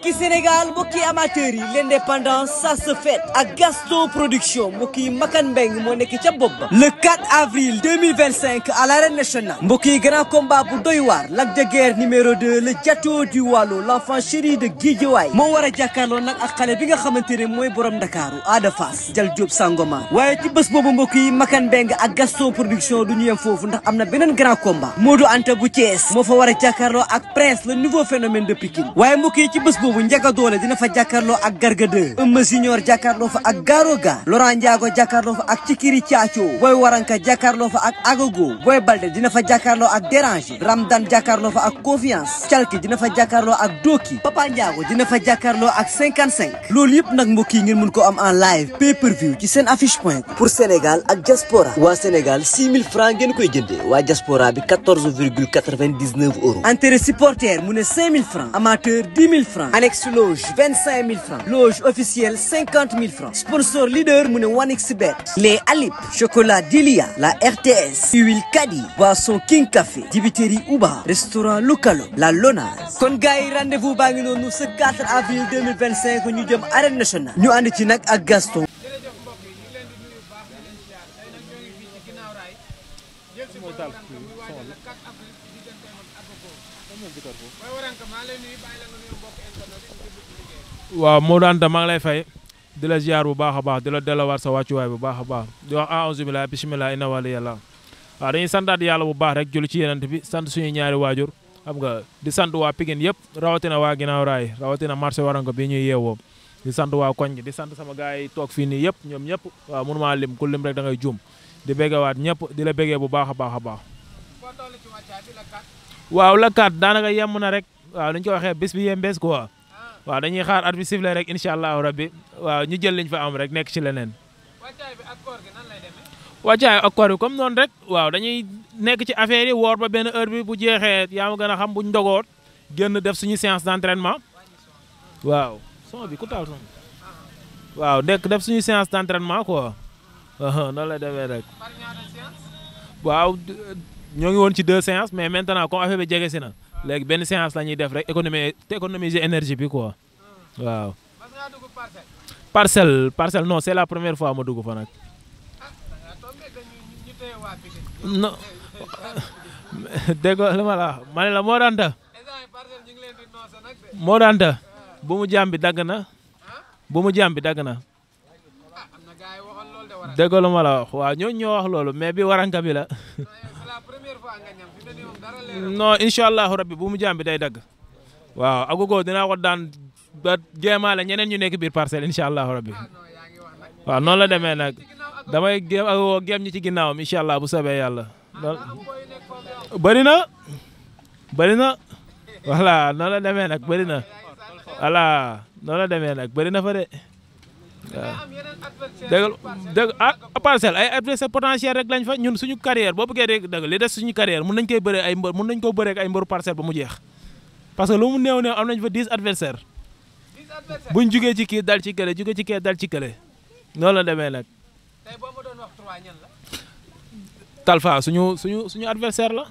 mbokki Sénégal mbokki amateurs yi l'indépendance ça se fête ak Gaston Production mbokki Makan Mbeng moo nekk ca bopp ba le 4 avril 2025 à l'arène nationale mbokki grand combat bu doy waar Lac de Guiers numéro 2 le Diato du Waalo l'enfant chéri de Guédiawaye moo war a jàkkaarloo nag ak xale bi nga xamante ne mooy borom Ndakaaru Ada Fass Jal Diop Sangomar waaye ci bés boobu mbokki Makan Mbeng ak Gaston Production du ñu yem foofu ndax am na beneen grand combat Modou Anta bu Thiès moo fa war a jàkkaarloo ak Prince le nouveau phénomène de Pikine waaye mbokk yi ci bés boobu Ndiaga Dollé dina fa jàkkaarloo ak Garga 2 Eumeu Junior jàkkaarloo fa ak Garoga Laurent Ndiago jàkkaarloo fa ak Cikiri Thiacho Boy Waranka jàkkaarloo fa ak Agogo Boy Balde dina fa jàkkaarloo ak Déranger Ramdan jàkkaarloo fa ak Confiance Calki dina fa jàkkaarloo ak Doki Papa Ndiago dina fa jàkkaarloo ak 55 loolu yëpp nag mbokk yi ngeen mun ko am en live pay per view ci seen affiche point pour Sénégal ak diaspora waa Sénégal 6000 francs ngeen koy jëndee waa diaspora bi 14,99 euros entrée supporter mu ne 5000 francs amateur 10 000 francs annexe loge 25 000 francs loge officielle 50 000 francs sponsor leader mu ne 1xBet les Alip chocolat Dilia la RTS huile Kadi boisson King Café dibiteri Uba restaurant Lukalo la Lonase kon gars yi rendez-vous baa ngi noonu ce 4 avril 2025 ñu jëm arène nationale ñu ànd ci nag ak Gaston waaw Modou Anta maa ngi lay fay di la ziar bu baax a baax di la delluwaat sa wàccuwaay bu baax a baax di wax a'uuzu billaahi bismillah inna wali yàlla waaw dañuy santaat yàlla bu baax rek julli ci yenant bi sant suñu ñaari waajur xam nga di sant waa Pikine yëpp rawatina waa ginnaaw raay rawatina marché Waranko bi ñuy yeewoo di sant waa koñ di sant sama gars yi toog fii nii yëpp ñoom ñëpp waaw mënu maa lim ku lim rek da ngay juum di béggewaat ñëpp di la béggee bu baax a baax a baax waaw la kat daanaka yemm na rek waaw dañu ko waxee bis bi yembees quoi waaw dañuy xaar at bi sifflé rek incha allahu rabbi waaw ñu jël liñ fa am rek nekk ci leneen. wàccaay ak koor bi comme noonu rek waaw dañuy nekk ci affaire yi woor ba benn heure bi bu jeexee yaa ma gën a xam buñ dogoot génn def suñu séance d'entraînement waaw son bi ku taal son waaw nekk def suñu séance d'entraînement quoi noonu la demee rek waaw ñoo ngi woon ci 2 séances mais maintenant comme affaire bi jege si na léegi benn séance la ñuy def rek économiser énergie bi quoi waaw. parcelle non c'est la première fois ma dugg fa nag. non dégg nga li ma la wax ma ne la Modou Anta bu mu jàmm bi dagg na bu mu jàmm bi dagg na dégg nga lu ma la wax waaw ñooñu ñoo wax loolu mais bi Waranka bi la. non incha allahu rabbi bu mu jàmm bi day dagg waaw Agogo dinaa ko daan ba jéemaale ñeneen ñu nekk biir parcelle incha allahu rabbi waaw noonu la demee nag damay géem Agogo géem ñi ci ginnaawam incha allah bu soobee yàlla. bëri na voilà noonu la demee nag bëri na voilà noonu la demee nag bëri na fa de waaw dëgg parcelle ay adversaire potentiel rek lañ fa ñun suñu carrière boo bëggee rek dëgg li des suñu carrière mun nañ koy bëree ay mbër mun nañ koo bëree ay mbëru parcelle ba mu jeex parce que lu mu néew am nañ fa 10 adversaires buñ jugee ci kii dal ci kële jugee ci kii dal ci kële noonu la demee nag. Talfa suñu adversaire la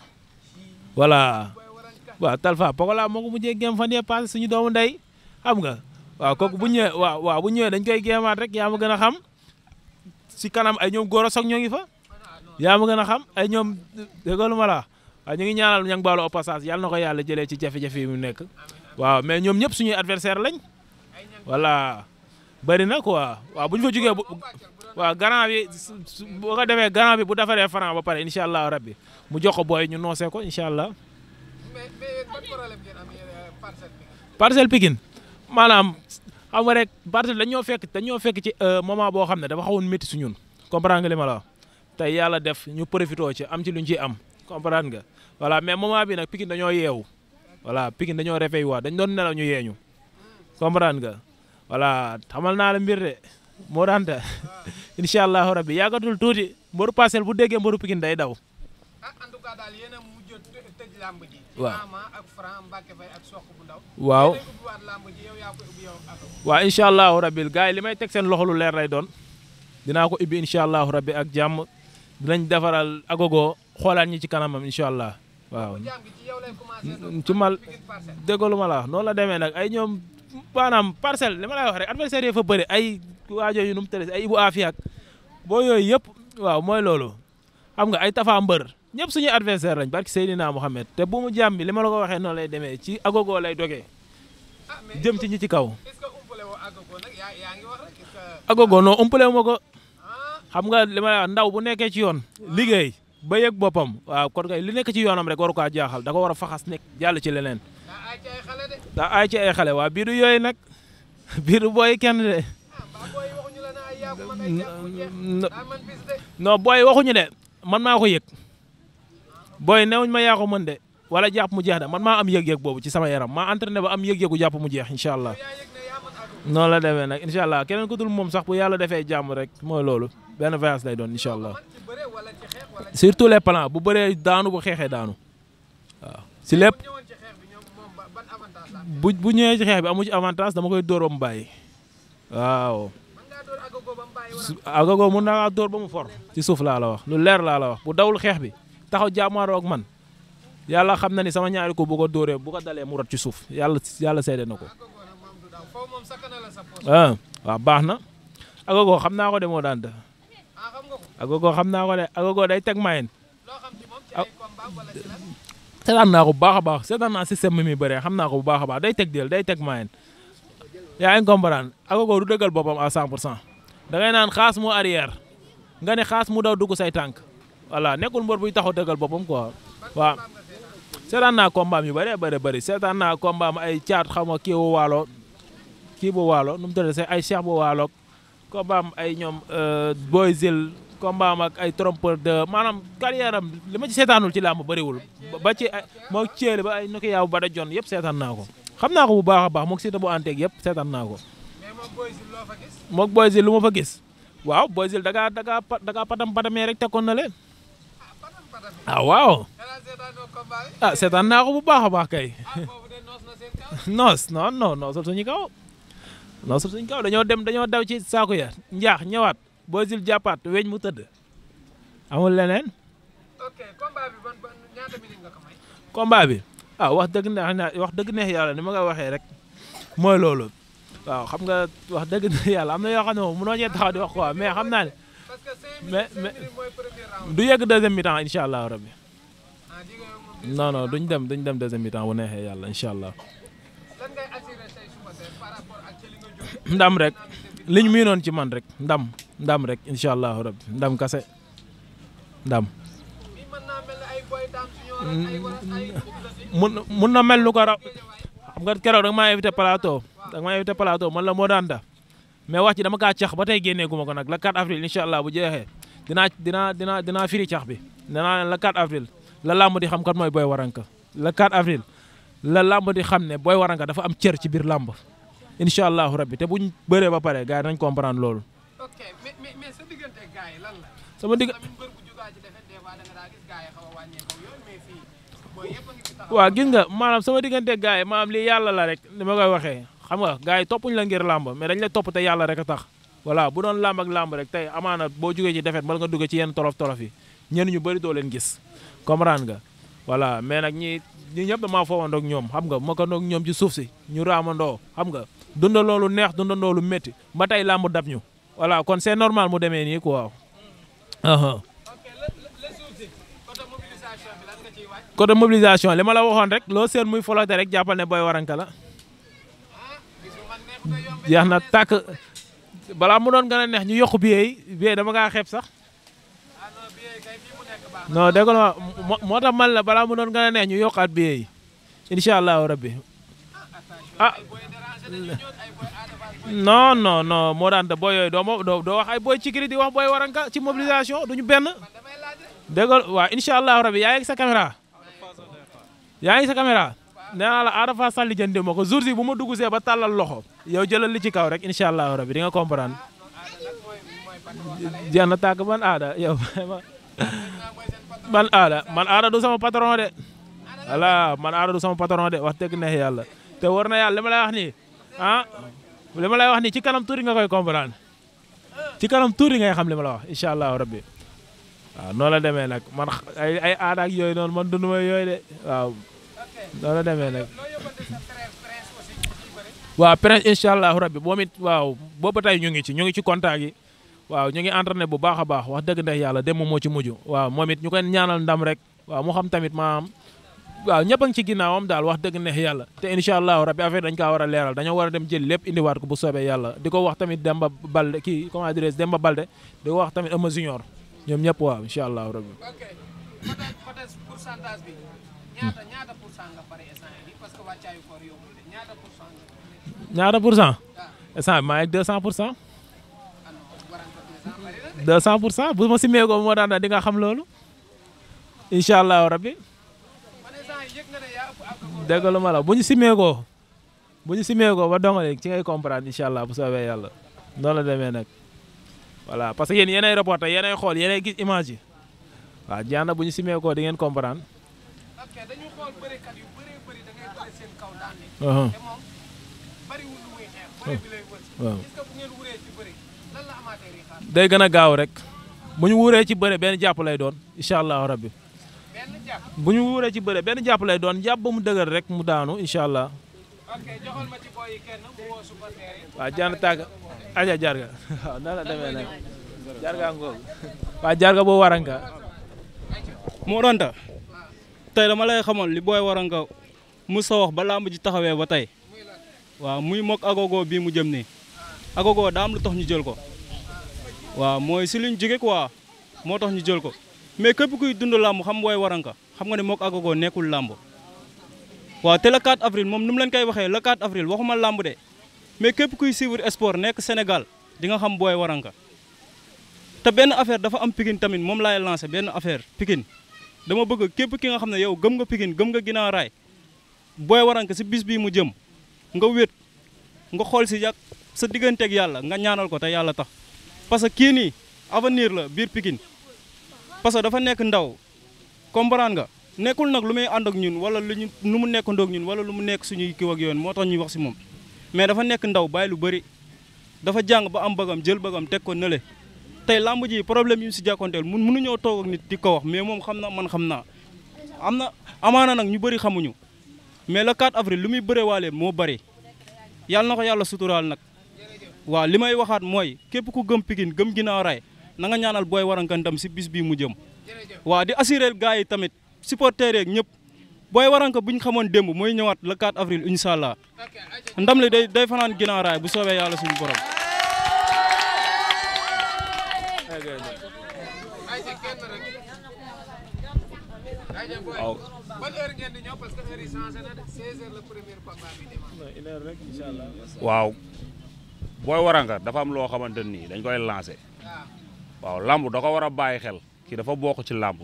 voilà waaw Talfa Pokola moo ko mujjee gém fan yee passé suñu doomu ndey xam nga. waaw kooku bu ñëwee waaw bu ñëwee dañ koy géemaat rek yaa ma gën a xam si kanam ay ñoom góor a soog ñoo ngi fa yaa ma gën a xam ay ñoom déggoolu ma la waaw ñu ngi ñaanal ñang baalo au passage yàlla na ko yàlla jëlee ci jafe-jafe yi mu nekk waaw mais ñoom ñëpp suñuy adversaire lañ voilà bëri na quoi waaw bu ñu fa jógee waaw garant bi boo ko defee garant bi bu defaree franc ba pare incha allah rabbi mu jox ko booy ñu noosee ko incha allah parcelle Pikine maanaam xam nga rek parcelle dañoo fekk ci moment boo xam ne dafa xawoon métti su ñun comprendre nga li ma la wax tey yàlla def ñu profité ci am ci luñ ciy am comprendre nga voilà mais moment bi nag Pikine dañoo yeewu voilà Pikine dañoo réveillé waa dañ doon nelaw ñu yeeñu comprendre nga voilà xamal naa la mbir de moo daanta incha allahu rabbi yàggatul tuuti mbaru parcelle bu déggee mbaru Pikine day daw waaw waaw incha allahu rabbi gars yi li may teg seen loxo lu leer lay doon dinaa ko ibbi incha allahu rabbi ak jàmm dinañ defaral Agogo xoolaat ñi ci kanamam incha allah waaw ci mal déggalu ma la noonu la demee nag ay ñoom maanaam parcelle li ma lay wax rek adversaire yi fa bëri ay waajo yu nu mu tëddee ay Ibu Afia ak boo yooyu yëpp waaw mooy loolu xam nga ay Tafa Mbër ñëpp suñuy adversaire lañ barki Seydina Mohamed te bu mu jàmm bi li ma la ko waxee noonu lay demee ci agogo lay dogee jëm ci ñi ci kaw. agogo non umpale wu ma ko xam nga li ma la wax ndaw bu nekkee ci yoon liggéey ba yëg boppam waaw kon kay li nekk ci yoonam rek waru kaa jaaxal da ko war a faxas nekk jàll ci leneen. daa aay ci ay xale waa biiru yooyu nag biiru booy kenn de non booy waxuñu de man maa ko yëg booy newuñ ma yaa ko mën de wala jàpp mu jeex de man maa am yëg-yëg boobu ci sama yaram maa entraîné ba am yëg-yëgu jàpp mu jeex incha allah noonu la demee nag incha allah keneen ku dul moom sax bu yàlla defee jàmm rek mooy loolu benn voyage lay doon incha allah sur tous les plans bu bëree daanu bu xeexee daanu waaw si lépp bu ñëwee ci xeex bi amu ci avantage dama koy dóor ba mu bàyyi waaw. agogo mun naa dóor ba mu for ci suuf laa la wax lu leer laa la wax bu dawul xeex bi taxaw jàmmaaroo ak man yàlla xam na ni sama ñaari ko bu ko dóoree bu ko dalee mu rot ci suuf yàlla seede na ko. waaw baax na agogo xam naa ko de moo daan def agogo xam naa ko de agogo day teg mayen seetaan naa ko bu baax a baax seetaan naa système mi bëree xam naa ko bu baax a baax day teg del day teg mayen yaa ngi comprendre agogo du dëggal boppam à 100 pour cent da ngay naan xaas mu arrière nga ne xaas mu daw dugg say tànk voilà nekkul mbër buy taxaw dëggal boppam quoi waaw seetaan naa combat yu bëri seetaan naa combat ay caat xam nga kii bu waalo nu mu tëddee ay cheikh bu waalo combat ay ñoom Boy Zil combat ak ay trompeur de maanaam carrière am li ma ci seetaanul ci làmb bëriwul ba ci ay moo ceeli ba ay nokki yaaw ba da jon yëpp seetaan naa ko xam naa ko bu baax a baax moog Siteu bu anteeg yëpp seetaan naa ko moog Boy Zil lu ma fa gis waaw Boy Zil da ngaa patamee rek tekkoon na leen waaw seetaan naa ko bu baax a baax kay noosul suñu kaw dañoo daw ci saako ya njaax ñëwaat Boy Zil jàppaat weñ mu tëdd amul leneen. combat bi wax dëgg neex yàlla ni ma nga waxee rek mooy loolu waaw xam nga wax dëgg neex yàlla am na yoo xam ne moom mënoo cee taxaw di wax quoi mais xam naa ne mais du yegg deuxième mi-temps incha allah rabbi non duñ dem deuxième mi-temps bu neexee yàlla incha allah. ndam rek liñ miinoon ci man rek ndam rek incha allahu rabbi ndam kase ndam. mun na mel lu ko raw xam nga keroog da nga maa invité plateau man la moo daan da mais wax ci dama kaa cax ba tey génnee gu ma ko nag la 4 avril incha allah bu jeexee dinaa firi cax bi dinaa la 4 avril la làmb di xam kat mooy Boy Waranka la 4 avril la làmb di xam ne Boy Waranka dafa am cër ci biir làmb incha allahu rabbi te buñ bëree ba pare gars yi nañ comprendre loolu. ok mais sa diggante ak gars yi lan la. sama digg waaw gis nga maanaam sama diggante ak gars yi maanaam lii yàlla la rek ni ma koy waxee xam nga gars yi toppuñ la ngir làmb mais dañ la topp te yàlla rek a tax. voilà bu doon làmb ak làmb rek tey amaana boo jugee ci defet bala nga duggee ci yenn torof yi ñenn ñu bëri doo leen gis comprendre nga voilà mais nag ñi ñëpp damaa foowandoo ak ñoom xam nga ma ko ndoog ñoom ci suuf si ñu raamandoo xam nga dundandoo lu neex dundandoo lu métti ba tey làmb dab ñu voilà kon c'est normal mu demee nii quoi. côté mobilisation li ma la waxoon rek loo seen muy folote rek jàppal ne Boy Waranka la jeex na tàkk balaa mu doon gën a neex ñu yokk billet dama kaa xeeb sax non dégg nga moo tax man la balaa mu doon gën a neex ñu yokkaat billet yi incha allahu rabbi non moo daan da booy yooyu doo wax ay booy Cikiri di wax Boy Waranka ci mobilisation duñu benn dégg nga waaw incha allahu rabbi yaa ngi sa caméra nee naa la Ada Fass sàlli jënde ma ko jour si bu ma dugg see ba tàllal loxo yow jëlal li ci kaw rek incha allahu rabbi di nga comprendre jeex na tàgg man Ada yow man Ada du sama patron de voilà man Ada du sama patron de wax dëgg neex yàlla te war na yàlla li ma lay wax nii li ma lay wax nii ci kanam tuuti nga koy comprendre ci kanam tuuti ngay xam li ma la wax incha allahu rabbi waaw noonu la demee nag man ay aada ak yooyu noonu man dund ma yooyu de waaw noonu la demee nag waaw Prince incha allahu rabbi moom it waaw boobu tey ñu ngi ci contact yi waaw ñu ngi entraîné bu baax a baax wax dëgg ndax yàlla dem moo ci mujj waaw moom it ñu koy ñaanal ndam rek waaw mu xam tamit maam waaw ñëpp a ngi ci ginnaawam daal wax dëgg neex yàlla te incha allahu rabbi affaire dañ kaa war a leeral dañoo war a dem jël lépp indiwaat ko bu soobee yàlla di ko wax tamit Demba Balde kii comment dirais Demba Balde di ko wax tamit Eumeu Junior ñoom ñëpp waaw incha allahu rabbi. ok côté pourcentage bi ñaata pour cent nga pare instant yii parce que wàccaayu koor yombul de ñaata pour cent nga. ñaata pour cent. instant bi maa ngi 200 pour cent. 200 pour cent bu ma simee ko moo daan di nga xam loolu incha allahu rabbi. dégg lu ma la bu ñu simee ko ba dongale ci ngay comprendre incha allah bu soobee yàlla noonu la demee nag voilà parce que yéen yéenay reporter yéenay xool yéenay gis image yi waaw jaana bu ñu simee ko di ngeen comprendre. ok dañu xool bërekat yu bëree bëri da ngay bëri seen kaw daan ne. te moom bëriwul lu muy xeex. bëri bi lay wër. waaw est-ce que bu ngeen wuree ci bëri lan la amaatee yi xaar. day gën a gaaw rek bu ñu wuree ci bëri benn jàpp lay doon incha allah rabbi. bu ñu wuree ci bëre benn jàpp lay doon jàpp ba mu dëgër rek mu daanu incha allah. ok joxal ma ci boy yi kenn mu woo supporter yi. waaw jaan tàgg aja jarga waaw nan la demee nag jarga ngoog waaw jarga boo waranka moo doonta tey dama lay xamal li booy waranka mu sa wax ba lamb ji taxawee ba tey waaw muy mook agogo bii mu jëm nii agogo daa am lu tax ñu jël ko waaw mooy si luñ jóge quoi moo tax ñu jël ko mais képp kuy dund làmb xam booy waranka xam nga ne mook agogo nekkul làmb waaw te le 4 avril moom nu mu leen koy waxee le 4 avril waxuma làmb de mais képp kuy suivre sport nekk Sénégal di nga xam booy waranka te benn affaire dafa am Pikine tamit moom laay lancé benn affaire Pikine dama bëgg képp ki nga xam ne yow gëm nga Pikine gëm nga Guinaw Rail booy waranka si bis bii mu jëm nga wét nga xool si yàq sa digganteeg yàlla nga ñaanal ko te yàlla tax parce que kii nii avenir la biir Pikine parce que dafa nekk ndaw comprendre nga nekkul nag lu muy ànd ak ñun wala lu mu nekk ndoog ñun wala lu mu nekk suñuy kiw ak yoon moo tax ñuy wax si moom mais dafa nekk ndaw bàyyi lu bëri dafa jàng ba am bëggam jël bëggam teg ko nële tey lamb ji problème yi mu si jàkkoonteel mënuñoo toog ak nit di ko wax mais moom xam na man xam naa am na amaana nag ñu bëri xamuñu mais le 4 avril lu muy bëre waale moo bëri yàlla na ko yàlla suturaal nag waaw li may waxaat mooy képp ku gëm Pikine gëm Guinaw Rail na nga ñaanal booy waranka ndam si bis bii mu jëm waaw di assurer gars yi tamit supporter yeeg ñëpp booy waranka bu ñu xamoon démb mooy ñëwaat le 4 avril incha allah ndam li day fanaan Guinaw Rail bu soobee yàlla suñu borom. waaw ban heure ngeen di ñëw parce que heure yi changé na de 16h le premier combat bi démarré. waaw booy waranka dafa am loo xamante nii dañ koy lancé waaw lamb da ko war a bàyyi xel kii dafa bokk ci lamb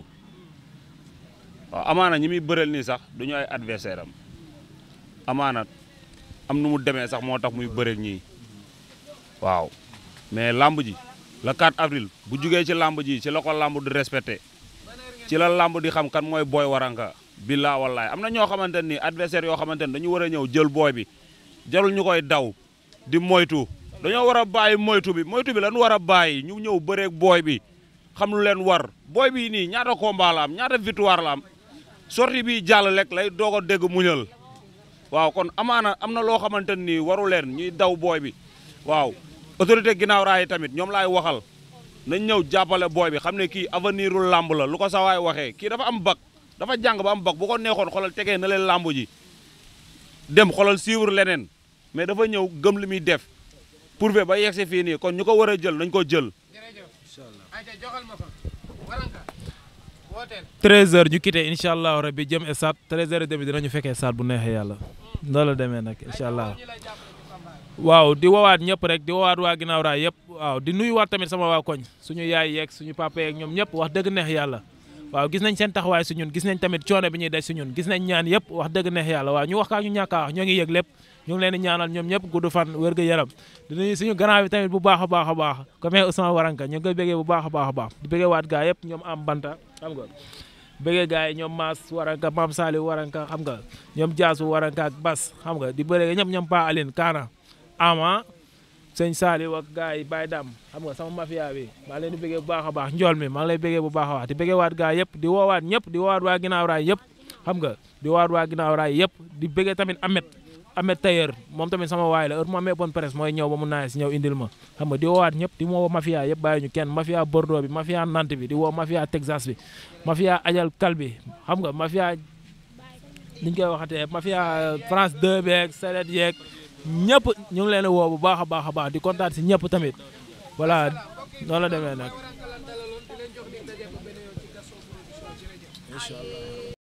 waaw amaana ñi muy bëreel nii sax duñu ay adversaire am amaana am nu mu demee sax moo tax muy bëreel ñii waaw mais lamb ji le 4 avril bu jugee ci lamb ji ci la ko lamb di respecté ci la lamb di xam kan mooy booy waranka billaa wallaay am na ñoo xamante ni adversaire yoo xamante ni dañu war a ñëw jël booy bi jarul ñu koy daw di moytu dañoo war a bàyyi moytu bi lan war a bàyyi ñu ñëw bëreeg booy bi xam lu leen war booy bi nii ñaata combat la am ñaata victoire la am sortie bi jàll rek lay doog a dégg muñal waaw kon amaana am na loo xamante ni waru leen ñuy daw booy bi waaw autorité Guinaw Rail tamit ñoom laay waxal nañ ñëw jàppale booy bi xam ne kii avenir u làmb la lu ko sa waay waxee kii dafa am bac dafa jàng ba am bac bu ko neexoon xoolal tegee na leen làmb ji dem xoolal suivre leneen mais dafa ñëw gëm li muy def prouvé ba yegsi fii nii kon ñu ko war a jël nañ ko jël. jërëjëf joxal ma fa waranka wooteel 13h ñu quitté incha allah rabbi jëm stade 13h30 dinañu fekkee stade bu neexee yàlla noonu la demee nag incha allah. waaw di woowaat ñëpp rek di woowaat waa Guinaw Rail yëpp waaw di nuyuwaat tamit sama waa koñ suñu yaay yeeg suñu papa yeeg ñoom ñëpp wax dëgg neex yàlla waaw gis nañ seen taxawaay si ñun gis nañ tamit coono bi ñuy daj si ñun gis nañ ñaan yëpp wax dëgg neex yàlla waaw ñu wax kaa ñu ñàkk a wax ñoo ngi yëg lépp ñu ngi leen di ñaanal ñoom ñëpp gudd fan wér gu yaram di nuyu suñu grand bi tamit bu baax a baax a baax comme Ousmane Waranka ñu ngi koy bëggee bu baax a baax a baax di bëggee waat gaa yëpp ñoom am banta xam nga bëggee gaa yi ñoom Maas Waranka Mame Saliou Waranka xam nga ñoom Jaasu Waranka ak Bas xam nga di bëggee ñëpp ñoom Pa Aline Kaana Ama sëñ Saliou ak gars yi Baye Dam xam nga sama mafia bi maa leen di bëggee bu baax a baax njool mi maa ngi lay bëggee bu baax a baax di bëggee waat gaa yëpp di woowaat ñëpp di woowaat waa Guinaw Rail yëpp xam nga di woowaat waa Guinaw Rail yëpp di bëggee tamit Amet Ahmed Tailleur moom tamit sama waay la heure mu amee open presse mooy ñëw ba mu naaj si ñëw indil ma xam nga di woowaat ñëpp di woo mafia yëpp bàyyi ñu kenn mafia Bordeaux bi mafia Nantes bi di woo mafia Texas bi mafia Ajal Kal bi xam nga mafia niñ koy waxatee mafia France 2 beeg Sénégal yeeg ñëpp ñu ngi leen a woo bu baax a baax di kontaan si ñëpp tamit voilà noonu la demee nag.